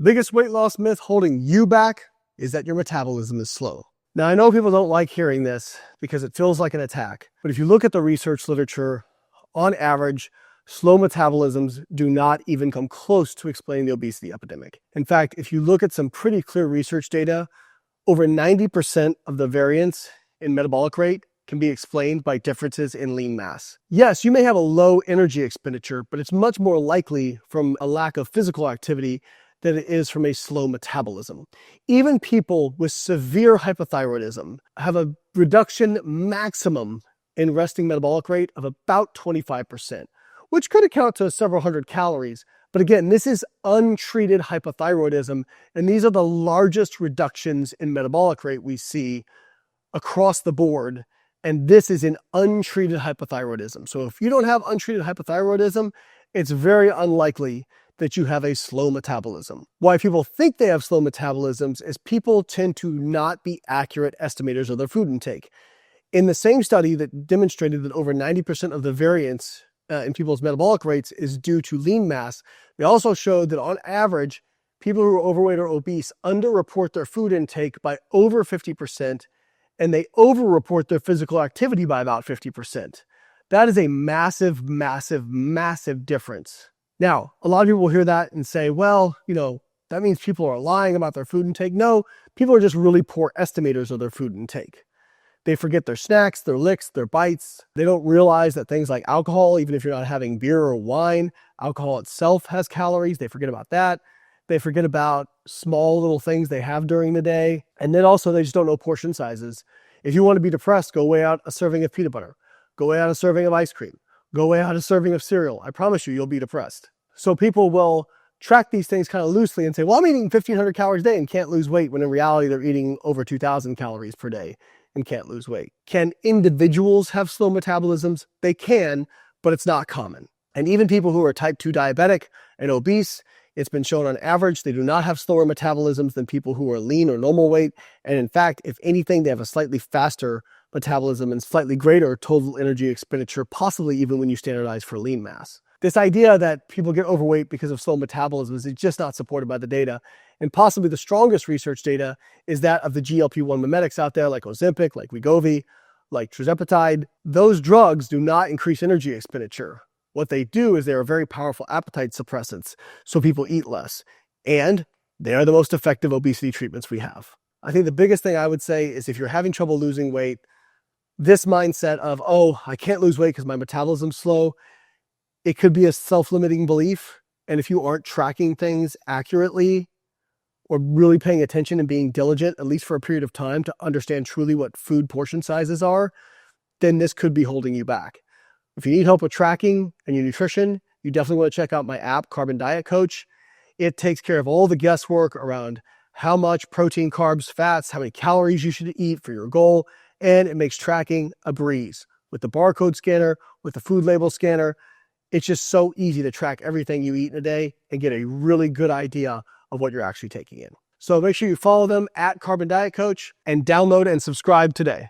Biggest weight loss myth holding you back is that your metabolism is slow. Now, I know people don't like hearing this because it feels like an attack, but if you look at the research literature, on average, slow metabolisms do not even come close to explaining the obesity epidemic. In fact, if you look at some pretty clear research data, over 90% of the variance in metabolic rate can be explained by differences in lean mass. Yes, you may have a low energy expenditure, but it's much more likely from a lack of physical activity than it is from a slow metabolism. Even people with severe hypothyroidism have a reduction maximum in resting metabolic rate of about 25%, which could account to several hundred calories. But again, this is untreated hypothyroidism, and these are the largest reductions in metabolic rate we see across the board. And this is in untreated hypothyroidism. So if you don't have untreated hypothyroidism, it's very unlikely that you have a slow metabolism. Why people think they have slow metabolisms is people tend to not be accurate estimators of their food intake. In the same study that demonstrated that over 90% of the variance in people's metabolic rates is due to lean mass, they also showed that on average, people who are overweight or obese underreport their food intake by over 50%, and they overreport their physical activity by about 50%. That is a massive, massive, massive difference. Now, a lot of people will hear that and say, well, that means people are lying about their food intake. No, people are just really poor estimators of their food intake. They forget their snacks, their licks, their bites. They don't realize that things like alcohol, even if you're not having beer or wine, alcohol itself has calories. They forget about that. They forget about small little things they have during the day. And then also they just don't know portion sizes. If you want to be depressed, go weigh out a serving of peanut butter. Go weigh out a serving of ice cream. Go weigh out a serving of cereal. I promise you'll be depressed. So people will track these things kind of loosely and say, well, I'm eating 1,500 calories a day and can't lose weight, when in reality they're eating over 2,000 calories per day and can't lose weight. Can individuals have slow metabolisms? They can, but it's not common. And even people who are type 2 diabetic and obese, it's been shown on average they do not have slower metabolisms than people who are lean or normal weight. And in fact, if anything, they have a slightly faster metabolism and slightly greater total energy expenditure, possibly even when you standardize for lean mass. This idea that people get overweight because of slow metabolisms is just not supported by the data. And possibly the strongest research data is that of the GLP-1 mimetics out there, like Ozempic, like Wegovy, like tirzepatide. Those drugs do not increase energy expenditure. What they do is they are very powerful appetite suppressants, so people eat less. And they are the most effective obesity treatments we have. I think the biggest thing I would say is if you're having trouble losing weight, this mindset of, oh, I can't lose weight because my metabolism's slow, it could be a self-limiting belief. And if you aren't tracking things accurately or really paying attention and being diligent, at least for a period of time, to understand truly what food portion sizes are, then this could be holding you back. If you need help with tracking and your nutrition, you definitely want to check out my app, Carbon Diet Coach. It takes care of all the guesswork around how much protein, carbs, fats, how many calories you should eat for your goal, and it makes tracking a breeze. With the barcode scanner, with the food label scanner, it's just so easy to track everything you eat in a day and get a really good idea of what you're actually taking in. So make sure you follow them at Carbon Diet Coach and download and subscribe today.